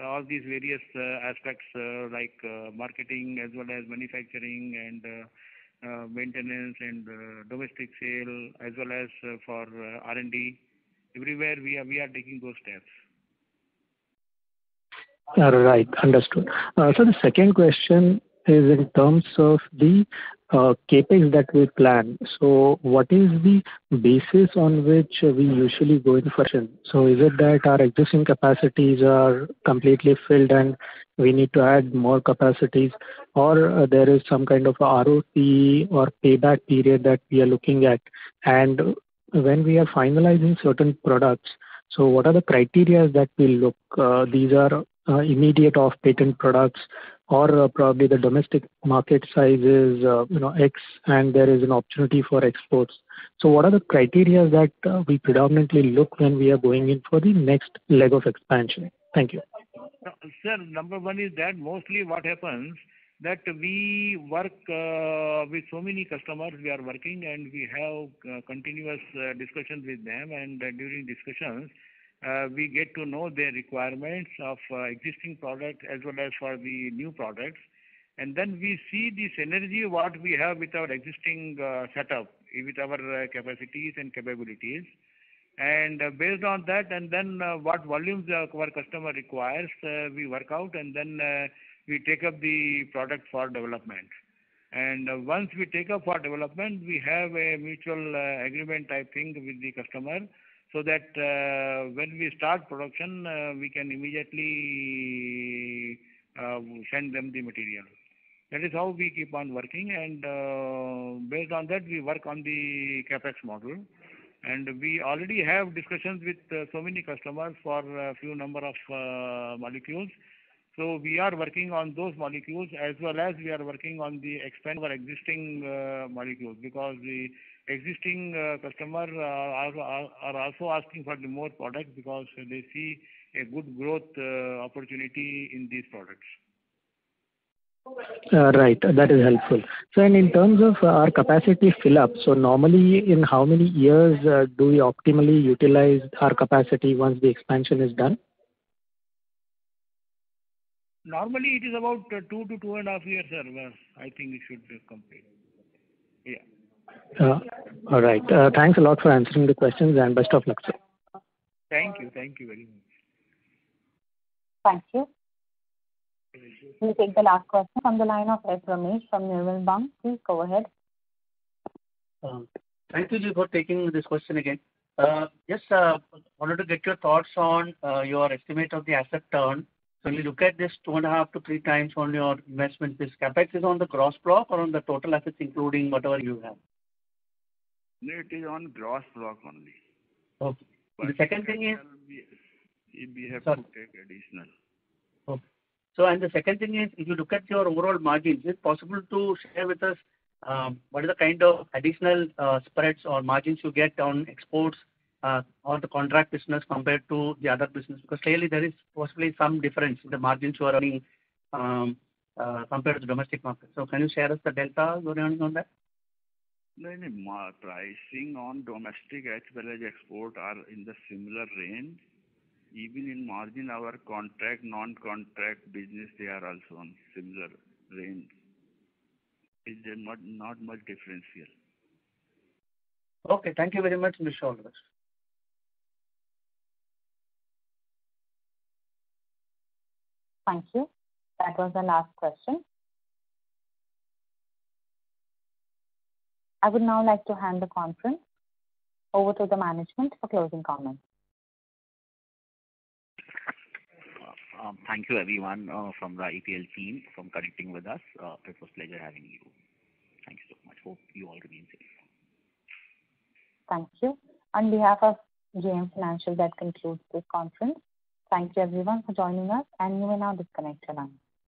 Speaker 5: all these various aspects like marketing as well as manufacturing and maintenance and domestic sale as well as for R&D. Everywhere we are taking those steps.
Speaker 13: Right, understood. So the second question is in terms of the capex that we plan. So what is the basis on which we usually go in for? So is it that our existing capacities are completely filled and we need to add more capacities, or there is some kind of a ROC or payback period that we are looking at? And when we are finalizing certain products, so what are the criteria that we look? These are immediate off patent products, or probably the domestic market size is X and there is an opportunity for exports. So what are the criteria that we predominantly look when we are going in for the next leg of expansion? Thank you.
Speaker 5: Sir, number one is that mostly what happens, that we work with so many customers. We are working and we have continuous discussions with them, and during discussions we get to know their requirements of existing products as well as for the new products. And then we see the synergy what we have with our existing setup, with our capacities and capabilities. And based on that, and then what volumes our customer requires, we work out, and then we take up the product for development. And once we take up for development, we have a mutual agreement type thing with the customer, so that when we start production, we can immediately send them the material. That is how we keep on working, and based on that, we work on the capex model. And we already have discussions with so many customers for a few number of molecules. So we are working on those molecules, as well as we are working on the expand our existing molecules, because the existing customer are also asking for the more products, because they see a good growth opportunity in these products.
Speaker 13: Right. That is helpful. So, and in terms of our capacity fill up, so normally in how many years do we optimally utilize our capacity once the expansion is done?
Speaker 5: Normally it is about 2 to 2.5 years, sir. I think it should complete. Yeah.
Speaker 13: All right. Thanks a lot for answering the questions, and best of luck, sir.
Speaker 5: Thank you. Thank you very much.
Speaker 1: Thank you. We'll take the last question from the line of S. Ramesh from Nirmal Bang. Please go ahead.
Speaker 14: Thank you for taking this question again. Just wanted to get your thoughts on your estimate of the asset turn. So when you look at this 2.5 to 3 times on your investment, this capex is on the gross block or on the total assets, including whatever you have?
Speaker 6: No, it is on gross block only.
Speaker 14: Okay. The second thing is,
Speaker 6: we have to take additional.
Speaker 14: Okay. So, and the second thing is, if you look at your overall margins, is it possible to share with us what is the kind of additional spreads or margins you get on exports or the contract business compared to the other business? Because clearly there is possibly some difference in the margins you are earning compared to the domestic market. So can you share us the delta you are earning on that?
Speaker 6: No, pricing on domestic as well as export are in the similar range. Even in margin, our contract, non-contract business, they are also on similar range. Is there not much differential.
Speaker 14: Okay, thank you very much, Mr. All the best.
Speaker 1: Thank you. That was the last question. I would now like to hand the conference over to the management for closing comments.
Speaker 3: Thank you everyone from the IPL team from connecting with us. It was a pleasure having you. Thank you so much. Hope you all remain safe.
Speaker 1: Thank you. On behalf of JM Financial, that concludes this conference. Thank you everyone for joining us, and you may now disconnect your line.